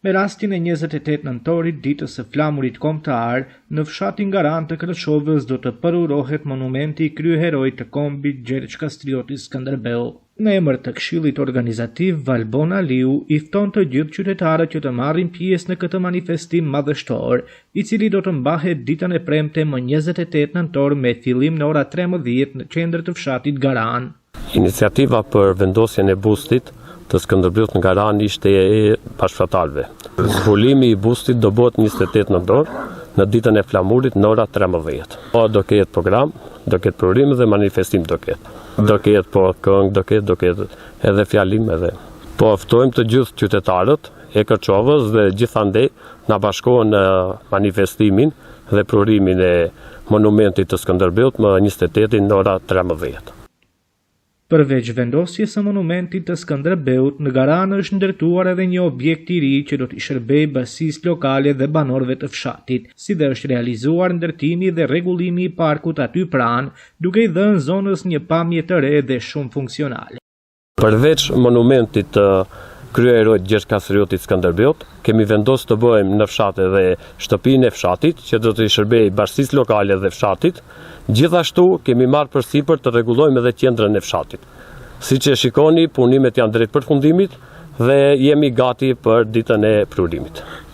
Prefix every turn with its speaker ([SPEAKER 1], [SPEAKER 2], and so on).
[SPEAKER 1] Me rastin e 28 nëntorit, ditës së flamurit kombëtar, në fshatin Garan të Krashovës do të përurohet monumenti i kryeheroit të kombit Gjergj Kastrioti Skënderbeu. Në emër të Këshillit Organizativ, Valbon Aliu i fton të gjithë qytetarët që të marrin pjesë në këtë manifestim madhështor, i cili do të mbahet ditën e premte më 28 nëntor me fillim në ora 13 në qendër të fshatit Garan.
[SPEAKER 2] Iniciativa për vendosjen e bustit të Skënderbeut në Garan ishte e bashkëfqatarëve. Zbulimi i bustit do bëhet 28 nëntor në ditën e flamurit në ora 13. Po do ketë program, do ketë program dhe manifestim do ketë. Do ketë po këngë, do ketë edhe fjalim edhe. Po ftojmë të gjithë qytetarët e Kërçovës dhe gjithandej na bashkohen në manifestimin dhe prurimin e monumentit të Skënderbeut më 28 në ora 13.
[SPEAKER 1] Përveç vendosjes së monumentit të Skënderbeut, në Garan është ndërtuar edhe një objekt i ri që do t'i shërbejë banesë lokale dhe banorëve të fshatit, si dhe është realizuar ndërtimi dhe rregullimi i parkut aty pranë, duke i dhënë zonës një pamje të re dhe shumë funksionale.
[SPEAKER 2] Përveç monumentit të kryeheroit Gjergj Kastrioti Skënderbeut, kemi vendosur të bëjmë në fshat edhe shtëpinë e fshatit, që do t'i shërbejë banesë lokale dhe fshatit. Gjithashtu kemi marrë përsipër të rregullojmë edhe qendrën e fshatit. Siç e shikoni, punimet janë drejt përfundimit dhe jemi gati për ditën e prurimit.